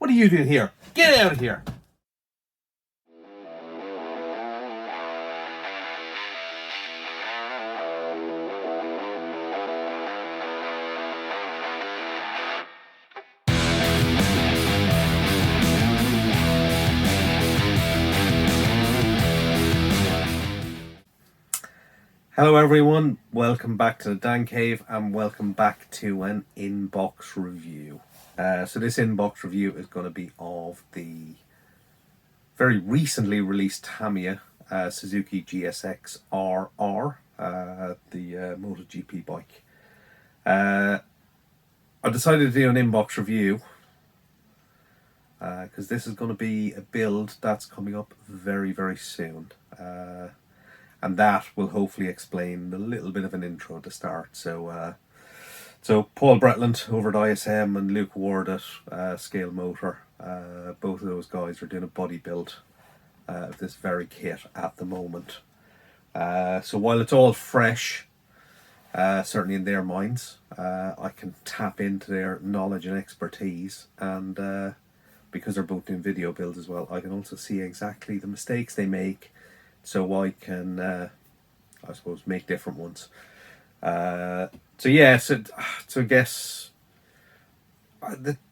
What are you doing here? Get out of here! Hello everyone, welcome back to the Dan Cave and welcome back to an inbox review. So this inbox review is going to be of the very recently released Tamiya Suzuki GSX-RR, the MotoGP bike. I decided to do an inbox review because this is going to be a build that's coming up very, very soon. And that will hopefully explain a little bit of an intro to start. So Paul Bretland over at ISM and Luke Ward at Scale Motor, both of those guys are doing a body build of this very kit at the moment. So while it's all fresh, certainly in their minds, I can tap into their knowledge and expertise, and because they're both doing video builds as well, I can also see exactly the mistakes they make, so I can, I suppose, make different ones. So I guess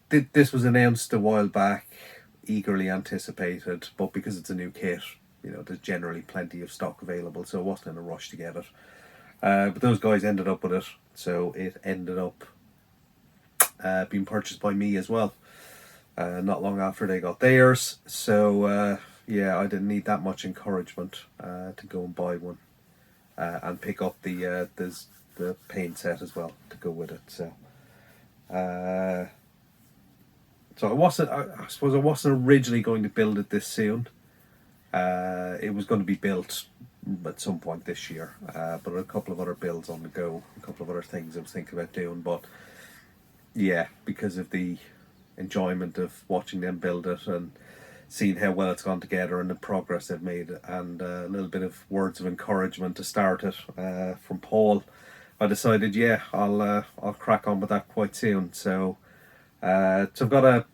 this was announced a while back, eagerly anticipated, but because it's a new kit, you know, there's generally plenty of stock available, so I wasn't in a rush to get it. But those guys ended up with it, so it ended up being purchased by me as well, not long after they got theirs. So yeah, I didn't need that much encouragement to go and buy one and pick up the paint set as well to go with it. So I suppose I wasn't originally going to build it this soon. It was going to be built at some point this year, but a couple of other builds on the go, a couple of other things I was thinking about doing. But yeah, because of the enjoyment of watching them build it and seeing how well it's gone together and the progress they've made, and a little bit of words of encouragement to start it from Paul, I decided, yeah, I'll crack on with that quite soon. So I've got a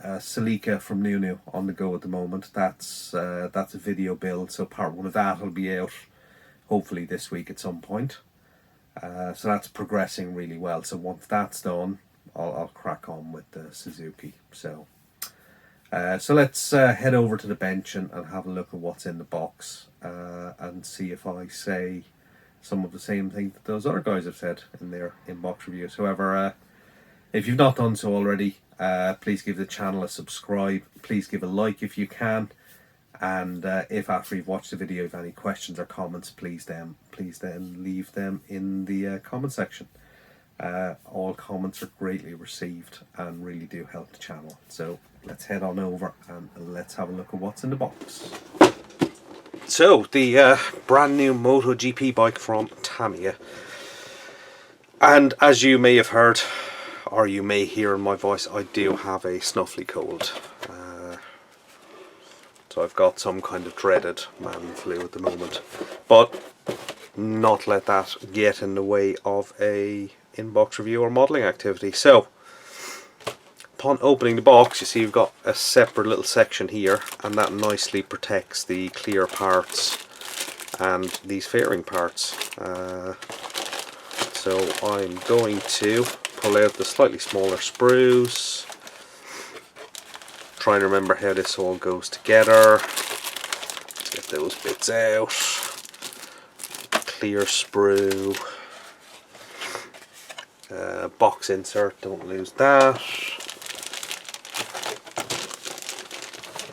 Celica from Nunu on the go at the moment. That's a video build, so part one of that will be out hopefully this week at some point. So that's progressing really well. So once that's done, I'll crack on with the Suzuki. So let's head over to the bench and have a look at what's in the box and see if I say some of the same things that those other guys have said in their inbox reviews. However, if you've not done so already, please give the channel a subscribe. Please give a like if you can, and if after you've watched the video you have any questions or comments, please then leave them in the comment section. All comments are greatly received and really do help the channel. So let's head on over and let's have a look at what's in the box. So the brand new MotoGP bike from Tamiya, and as you may have heard, or you may hear in my voice, I do have a snuffly cold. So I've got some kind of dreaded man flu at the moment, but not let that get in the way of a inbox review or modelling activity. So upon opening the box, you see you've got a separate little section here, and that nicely protects the clear parts and these fairing parts. So I'm going to pull out the slightly smaller sprues, try and remember how this all goes together. Let's get those bits out. Clear sprue, box insert, don't lose that.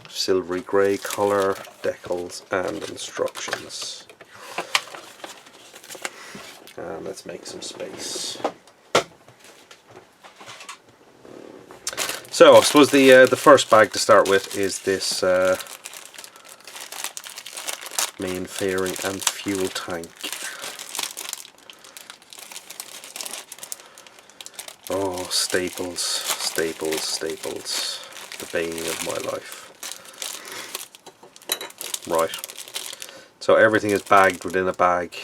Silvery grey colour, decals and instructions. And let's make some space. So I suppose the first bag to start with is this main fairing and fuel tank. Oh, staples, staples, staples. The bane of my life. Right. So everything is bagged within a bag,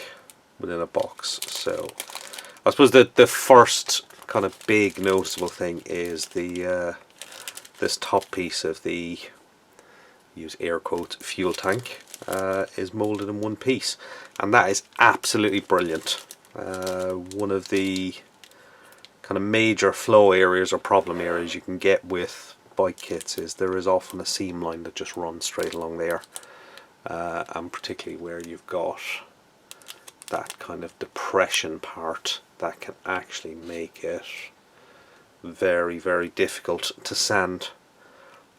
within a box. So I suppose that the first kind of big noticeable thing is the this top piece of the, use air quotes, fuel tank is moulded in one piece, and that is absolutely brilliant. One of the kind of major flow areas or problem areas you can get with bike kits is there is often a seam line that just runs straight along there, and particularly where you've got that kind of depression part, that can actually make it very, very difficult to sand.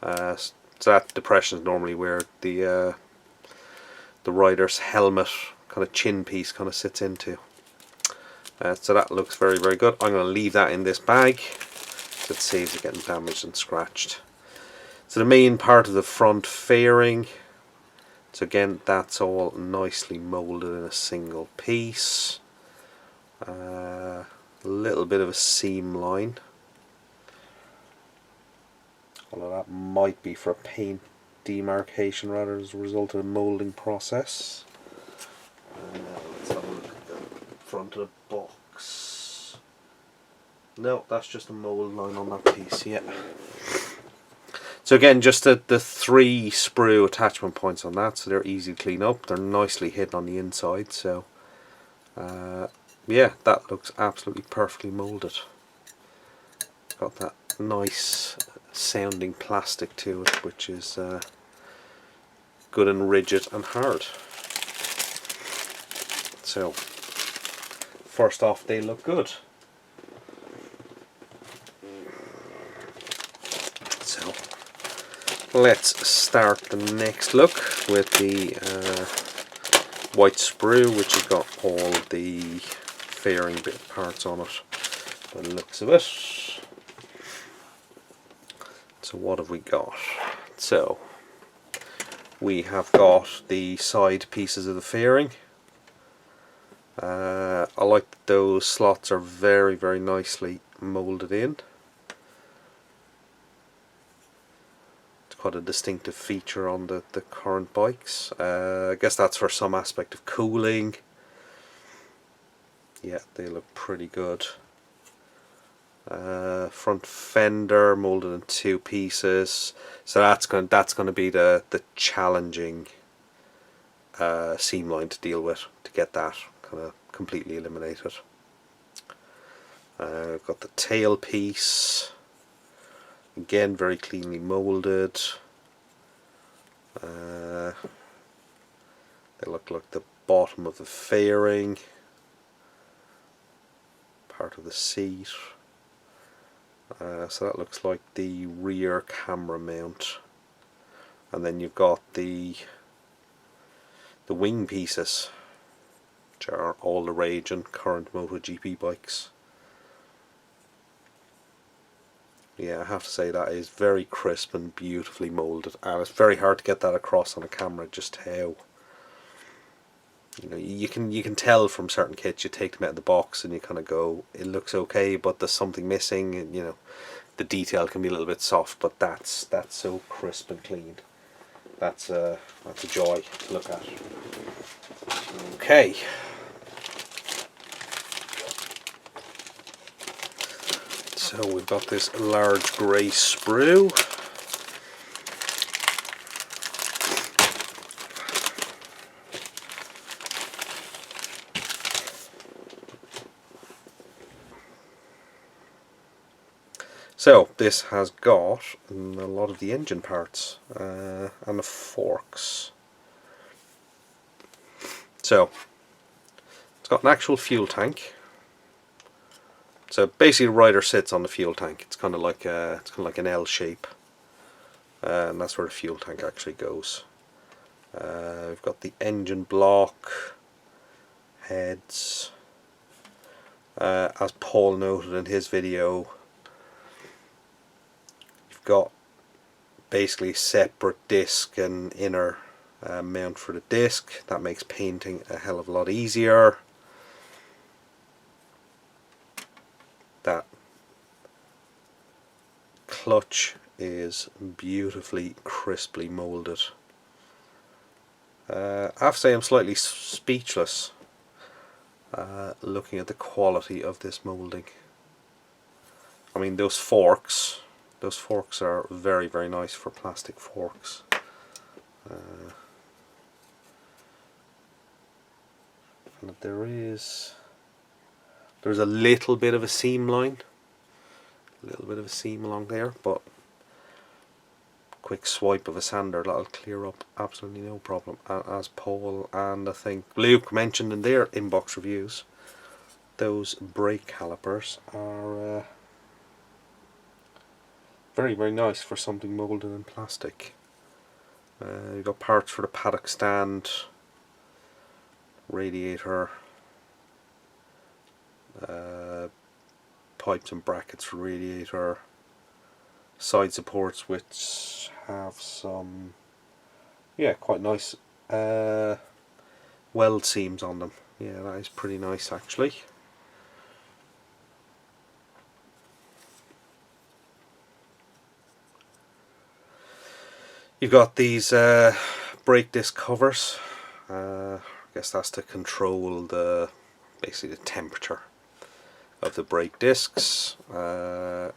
So that depression is normally where the rider's helmet kind of chin piece kind of sits into. So that looks very, very good. I'm going to leave that in this bag so it saves it getting damaged and scratched. So the main part of the front fairing, so again that's all nicely moulded in a single piece. A little bit of a seam line, although that might be for a paint demarcation rather as a result of the moulding process. Let's have a look at the front of the box. No, that's just a mould line on that piece, yeah. So again, just the 3 sprue attachment points on that, so they're easy to clean up. They're nicely hidden on the inside, so yeah, that looks absolutely perfectly moulded. Got that nice sounding plastic to it, which is good and rigid and hard. So first off, they look good. So let's start the next look with the white sprue, which has got all the fairing bit parts on it by the looks of it. So what have we got? So we have got the side pieces of the fairing. I like that those slots are very, very nicely moulded in. It's quite a distinctive feature on the current bikes. I guess that's for some aspect of cooling. Yeah, they look pretty good. Front fender moulded in 2 pieces, so that's going to be the challenging seam line to deal with, to get that kind of completely eliminated. We've got the tail piece, again very cleanly moulded. They look like the bottom of the fairing, part of the seat. So that looks like the rear camera mount, and then you've got the wing pieces, which are all the rage in current MotoGP bikes. Yeah, I have to say that is very crisp and beautifully moulded, and it's very hard to get that across on a camera just how, you know, you can tell from certain kits. You take them out of the box and you kind of go, it looks okay, but there's something missing, and you know, the detail can be a little bit soft, but that's so crisp and clean. That's a joy to look at. Okay. So we've got this large grey sprue. So this has got a lot of the engine parts and the forks. So it's got an actual fuel tank. So basically, the rider sits on the fuel tank. It's kind of like an L shape, and that's where the fuel tank actually goes. We've got the engine block, heads. As Paul noted in his video, you've got basically separate disc and inner mount for the disc. That makes painting a hell of a lot easier. That clutch is beautifully crisply moulded. I have to say I'm slightly speechless looking at the quality of this moulding. I mean, those forks, Those forks are very, very nice for plastic forks. And there's a little bit of a seam line, along there, but quick swipe of a sander, that'll clear up absolutely no problem. As Paul and I think Luke mentioned in their inbox reviews, those brake calipers are very, very nice for something moulded in plastic. You've got parts for the paddock stand, radiator, pipes and brackets for radiator, side supports which have some, yeah, quite nice weld seams on them. Yeah, that is pretty nice actually. You've got these brake disc covers. I guess that's to control basically the temperature of the brake discs. Because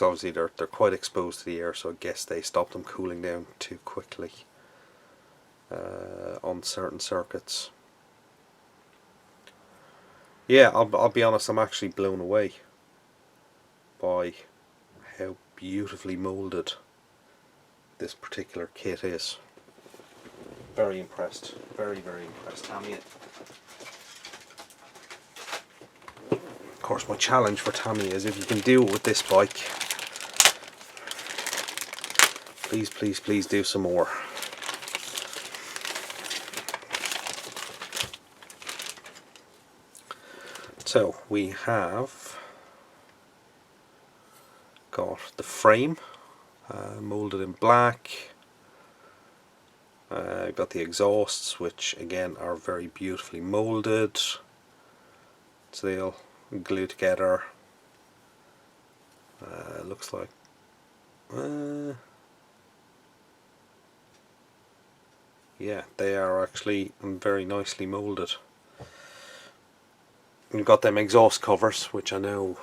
obviously they're quite exposed to the air, so I guess they stop them cooling down too quickly on certain circuits. Yeah, I'll be honest, I'm actually blown away by how beautifully moulded this particular kit is. Very impressed, very, very impressed, Tamiya. Of course, my challenge for Tamiya is, if you can do it with this bike, please, please, please do some more. So we have got the frame moulded in black. Got the exhausts, which again are very beautifully moulded, so they'll glue together. Looks like yeah, they are actually very nicely moulded. You've got them exhaust covers, which I know,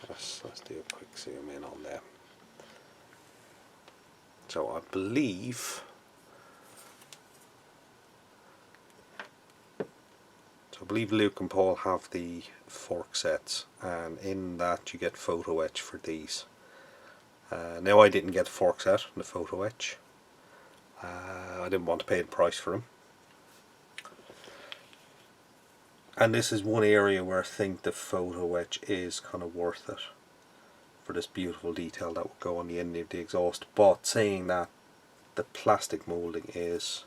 let's do a quick zoom in on them. So I believe Luke and Paul have the fork sets, and in that you get photo etch for these. Now I didn't get a fork set, the photo etch. I didn't want to pay the price for them. And this is one area where I think the photo etch is kind of worth it for this beautiful detail that would go on the end of the exhaust. But saying that, the plastic moulding is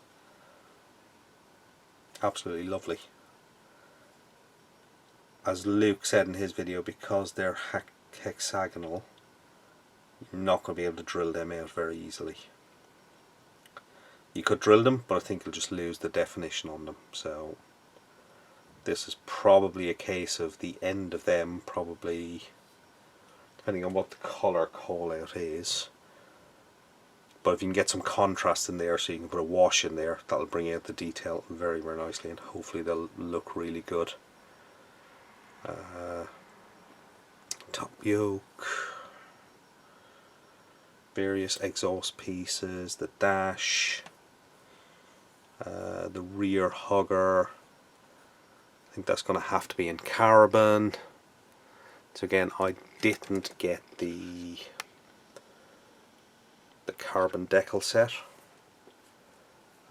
absolutely lovely. As Luke said in his video, because they're hexagonal, you're not going to be able to drill them out very easily. You could drill them, but I think you'll just lose the definition on them. So this is probably a case of the end of them, probably, depending on what the colour call out is. But if you can get some contrast in there, so you can put a wash in there, that'll bring out the detail very, very nicely, and hopefully they'll look really good. Top yoke, various exhaust pieces, the dash, the rear hugger. I think that's going to have to be in carbon. So again, I didn't get the carbon decal set.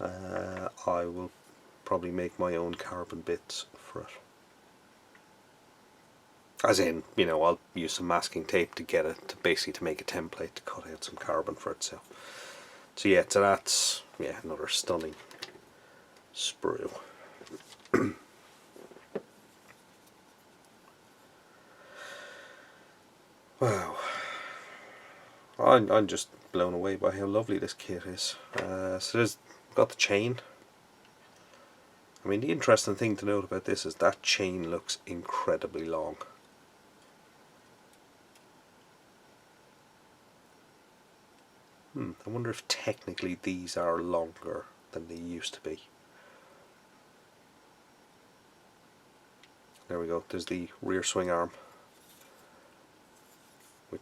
I will probably make my own carbon bits for it. As in, you know, I'll use some masking tape to get it, to basically make a template to cut out some carbon for it. So yeah, so that's, yeah, another stunning sprue. Wow, I'm just blown away by how lovely this kit is. So there's got the chain. I mean, the interesting thing to note about this is that chain looks incredibly long. I wonder if technically these are longer than they used to be. There we go, there's the rear swing arm.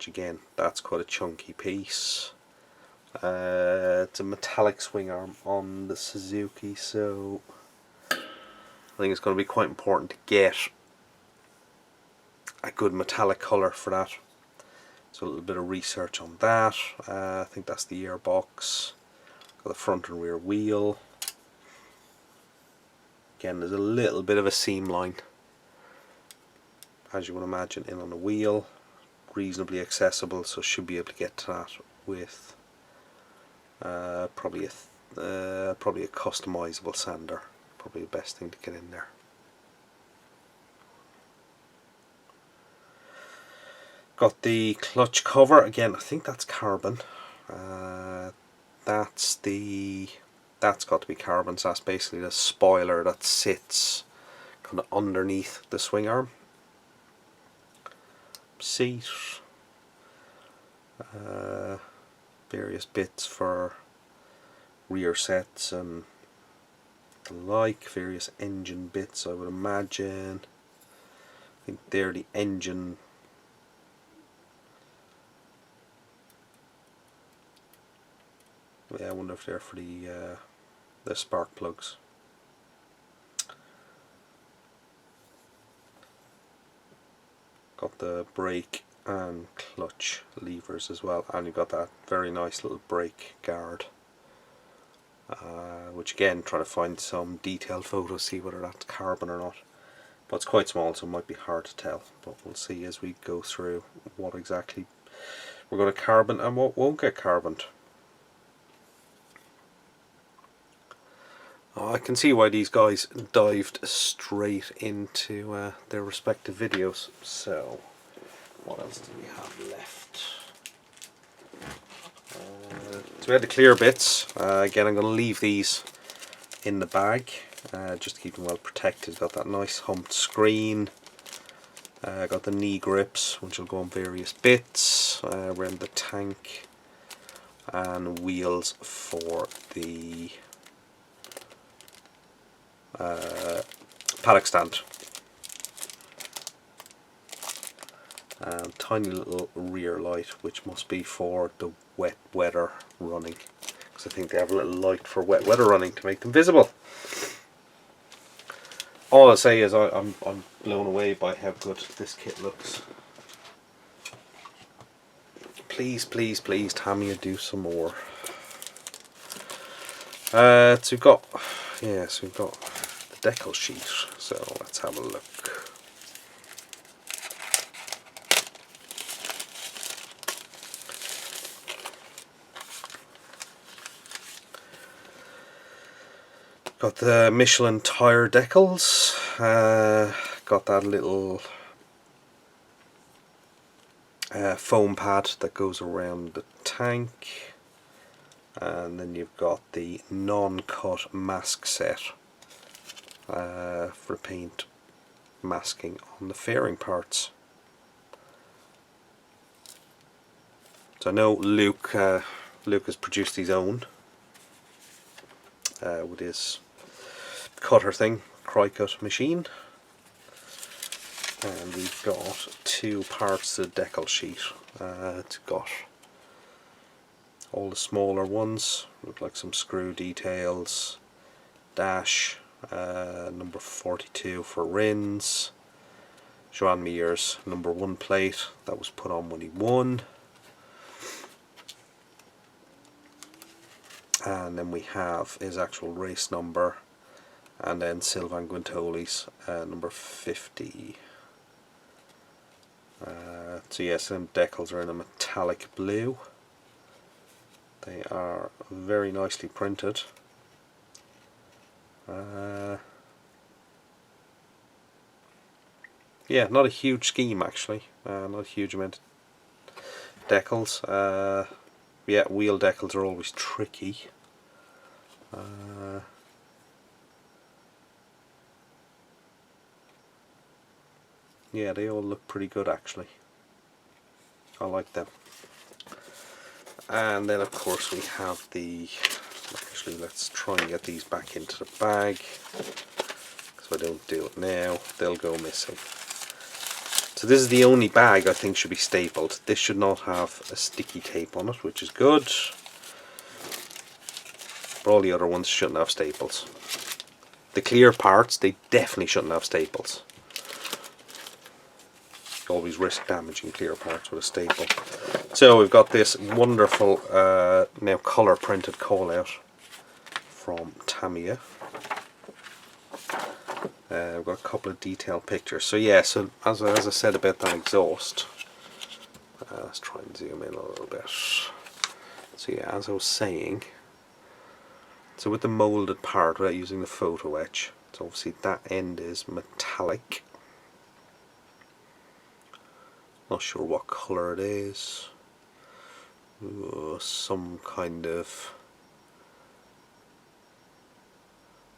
which again, that's quite a chunky piece. It's a metallic swing arm on the Suzuki, so I think it's going to be quite important to get a good metallic colour for that. So a little bit of research on that. I think that's the airbox. Got the front and rear wheel. Again, there's a little bit of a seam line, as you would imagine, in on the wheel. Reasonably accessible, so should be able to get to that with probably a customizable sander. Probably the best thing to get in there. Got the clutch cover again. I think that's carbon. That's got to be carbon. So that's basically the spoiler that sits kind of underneath the swing arm. Seat. Various bits for rear sets and the like. Various engine bits, I would imagine. I think they're the engine. Yeah, I wonder if they're for the spark plugs. Got the brake and clutch levers as well, and you've got that very nice little brake guard, which again, trying to find some detailed photos, see whether that's carbon or not, but it's quite small, so it might be hard to tell, but we'll see as we go through what exactly we're going to carbon and what won't get carboned. I can see why these guys dived straight into their respective videos. So, what else do we have left? So we had the clear bits. Again, I'm going to leave these in the bag, just to keep them well protected. Got that nice humped screen. Got the knee grips, which will go on various bits around the tank, and wheels for the paddock stand. Tiny little rear light, which must be for the wet weather running, because I think they have a little light for wet weather running to make them visible. All I say is I'm blown away by how good this kit looks. Please, please, please, Tamiya, do some more. So we've got the decal sheet, so let's have a look. Got the Michelin tire decals, got that little foam pad that goes around the tank, and then you've got the non-cut mask set for paint masking on the fairing parts. So I know Luke has produced his own with his cutter thing, Cry-Cut machine, and we've got two parts of the decal sheet. It's got all the smaller ones, look like some screw details, dash, number 42 for Rins, Joan Mir's number 1 plate that was put on when he won, and then we have his actual race number, and then Sylvain Guintoli's number 50. So yes, them decals are in a metallic blue. They are very nicely printed. Yeah, not a huge scheme actually, not a huge amount of decals. Yeah, wheel decals are always tricky. Yeah, they all look pretty good actually. I like them. And then of course we have the, actually let's try and get these back into the bag, because if I don't do it now they'll go missing. So this is the only bag I think should be stapled. This should not have a sticky tape on it, which is good. But all the other ones shouldn't have staples. The clear parts, they definitely shouldn't have staples. You always risk damaging clear parts with a staple. So we've got this wonderful now colour printed call out from Tamiya. We've got a couple of detailed pictures. So yeah, so as I said about that exhaust, let's try and zoom in a little bit. So yeah, as I was saying, so with the moulded part, without using the photo etch, so obviously that end is metallic. Not sure what colour it is. Ooh, some kind of,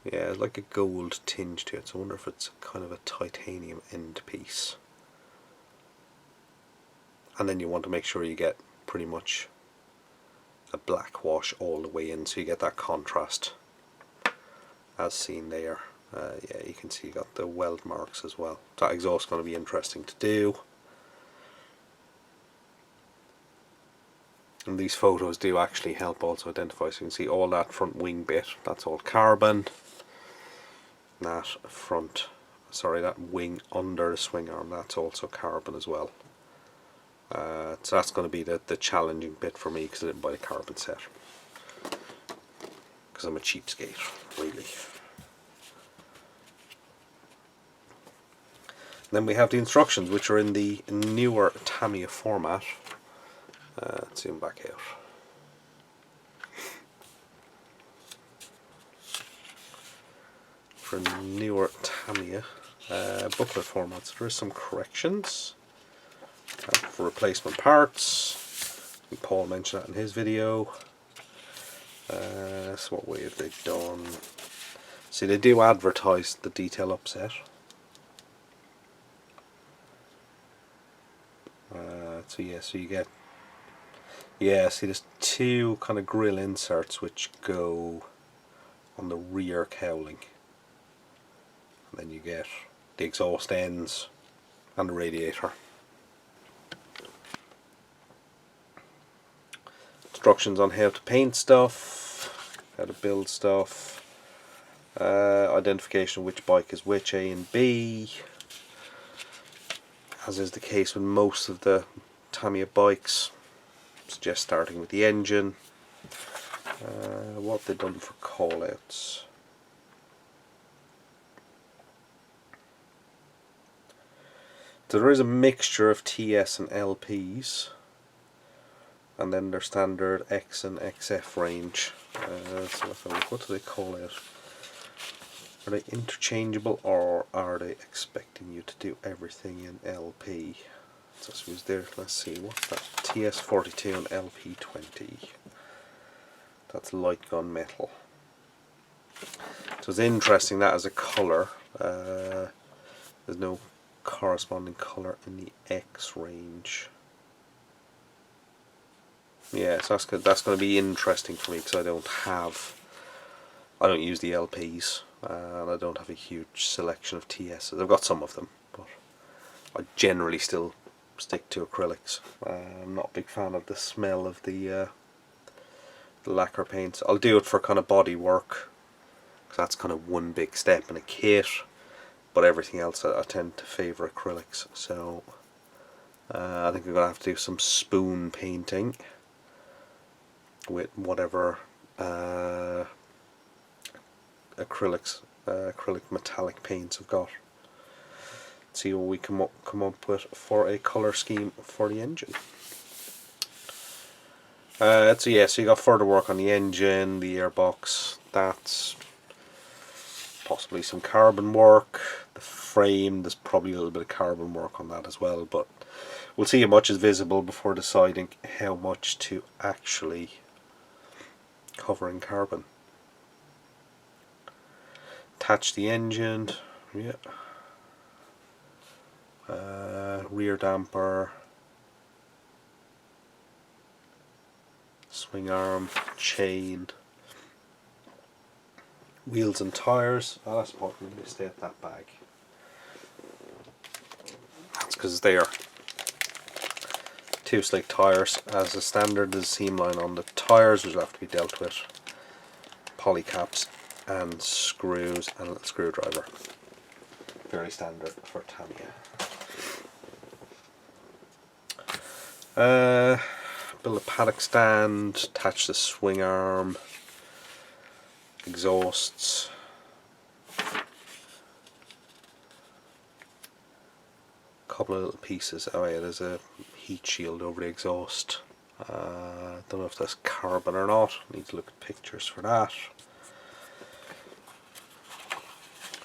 yeah, like a gold tinge to it. So I wonder if it's kind of a titanium end piece. And then you want to make sure you get pretty much a black wash all the way in, so you get that contrast as seen there. Yeah, you can see you got the weld marks as well. That exhaust is going to be interesting to do. And these photos do actually help also identify, so you can see all that front wing bit, that's all carbon. That front, sorry, that wing under the swing arm, that's also carbon as well. So that's going to be the challenging bit for me, because I didn't buy a carbon set. Because I'm a cheapskate, really. Then we have the instructions, which are in the newer Tamiya format. Let's zoom back out. For newer Tamiya booklet formats, there is some corrections for replacement parts. Paul mentioned that in his video. So what way have they done? See, they do advertise the detail upset. So yeah, so you get, yeah, see there's two kind of grill inserts which go on the rear cowling. And then you get the exhaust ends and the radiator. Instructions on how to paint stuff, how to build stuff, identification of which bike is which, A and B, as is the case with most of the Tamiya bikes. Suggest starting with the engine. What they've done for callouts. So there is a mixture of TS and LPs, and then their standard X and XF range. So let's have a look. What do they call out? Are they interchangeable, or are they expecting you to do everything in LP? So I suppose there, let's see, what's that? TS42 and LP20. That's light gun metal. So it's interesting that as a colour, there's no corresponding colour in the X range. Yeah, so that's going to be interesting for me, because I don't use the LPs, and I don't have a huge selection of TSs. I've got some of them, but I generally still stick to acrylics. I'm not a big fan of the smell of the lacquer paints. I'll do it for kind of body work, because that's kind of one big step in a kit, but everything else I tend to favour acrylics. So I think I'm going to have to do some spoon painting with whatever acrylic metallic paints I've got. See what we come up with for a colour scheme for the engine. So yeah, so you got further work on the engine, the airbox, that's possibly some carbon work. The frame, there's probably a little bit of carbon work on that as well, but we'll see how much is visible before deciding how much to actually cover in carbon. Attach the engine, yeah. Rear damper, swing arm, chain, wheels and tyres. Oh, that's important, we missed out that bag. It's because they are 2 slick tyres. As a standard, there's a seam line on the tyres which will have to be dealt with. Polycaps and screws and a little screwdriver. Very standard for Tamiya. Build a paddock stand, attach the swing arm, exhausts. Couple of little pieces. Oh yeah, there's a heat shield over the exhaust. Don't know if that's carbon or not. Need to look at pictures for that.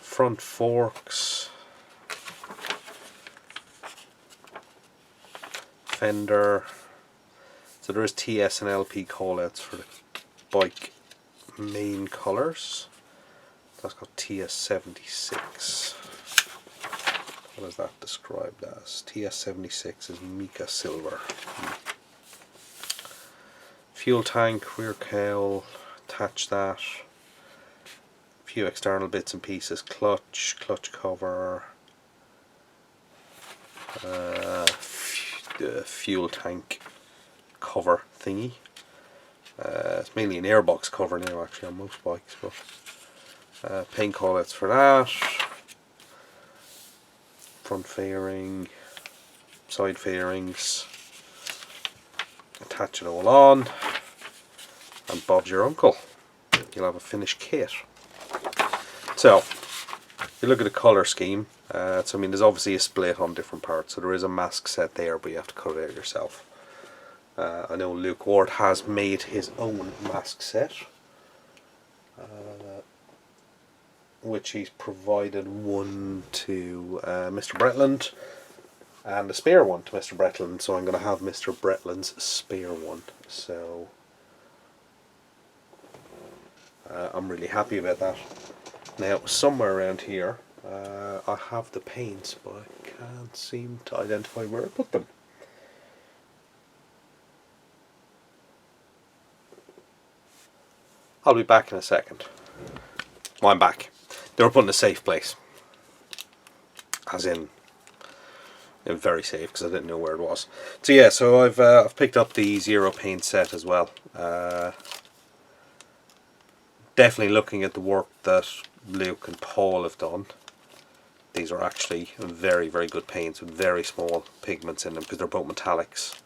Front forks, fender. So there is TS and LP callouts for the bike main colours. That's got TS76. What is that described as? TS76 is mica silver. Fuel tank, rear cowl, attach that. A few external bits and pieces, clutch cover, the fuel tank cover thingy. It's mainly an airbox cover now actually on most bikes, but paint callouts for that. Front fairing, side fairings, attach it all on, and Bob's your uncle. You'll have a finished kit. So, if you look at the colour scheme, so I mean there's obviously a split on different parts, so there is a mask set there, but you have to cut it out yourself. I know Luke Ward has made his own mask set, which he's provided one to Mr. Bretland and a spare one to Mr. Bretland, so I'm going to have Mr. Bretland's spare one. So I'm really happy about that. Now somewhere around here I have the paints, but I can't seem to identify where I put them. I'll be back in a second. Well, I'm back. They were put in a safe place. As in very safe, because I didn't know where it was. So yeah, so I've picked up the Zero paint set as well. Definitely looking at the work that Luke and Paul have done. These are actually very, very good paints with very small pigments in them because they're both metallics.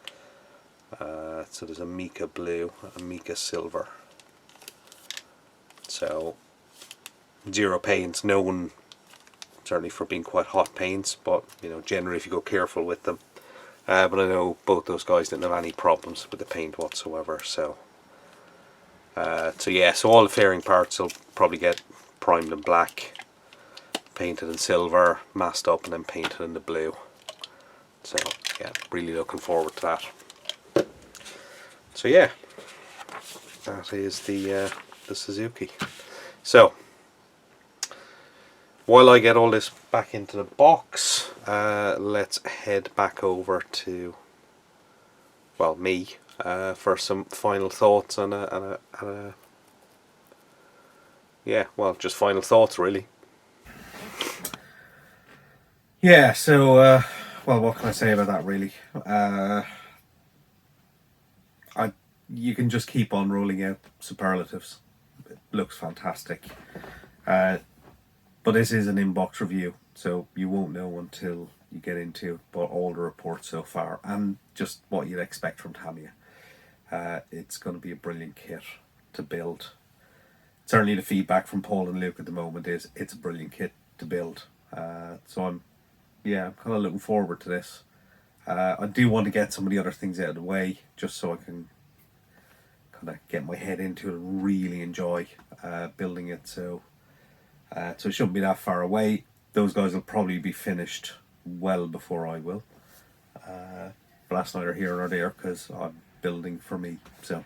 So there's a mica blue, a mica silver. So Zero paints, known certainly for being quite hot paints, but you know, generally if you go careful with them. But I know both those guys didn't have any problems with the paint whatsoever. So yeah, so all the fairing parts will probably get primed in black, painted in silver, masked up, and then painted in the blue. So yeah, really looking forward to that. So yeah, that is the Suzuki. So while I get all this back into the box, let's head back over to, well, me, for some final thoughts and a yeah, well, just final thoughts really. Yeah, so well, what can I say about that really? You can just keep on rolling out superlatives. It looks fantastic. But this is an inbox review, so you won't know until you get into but all the reports so far and just what you'd expect from Tamiya. It's going to be a brilliant kit to build. Certainly the feedback from Paul and Luke at the moment is it's a brilliant kit to build. So I'm kind of looking forward to this. I do want to get some of the other things out of the way just so I can kind of get my head into it and really enjoy building it. So it shouldn't be that far away. Those guys will probably be finished well before I will. But that's neither here nor there because I'm building for me. So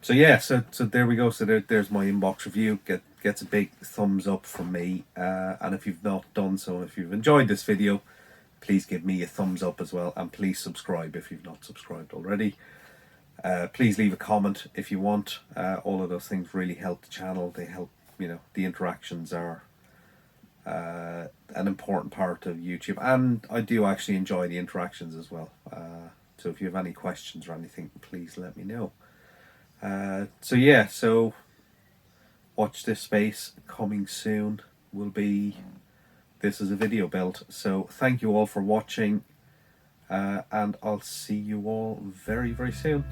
yeah, so there we go. So there's my inbox review. Gets a big thumbs up from me. And if you've not done so, if you've enjoyed this video, please give me a thumbs up as well. And please subscribe if you've not subscribed already. Please leave a comment if you want. All of those things really help the channel. They help, you know, the interactions are an important part of YouTube, and I do actually enjoy the interactions as well. So if you have any questions or anything, please let me know. So yeah, so watch this space. Coming soon will be, this is a video build. So thank you all for watching, and I'll see you all very, very soon.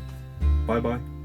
Bye bye.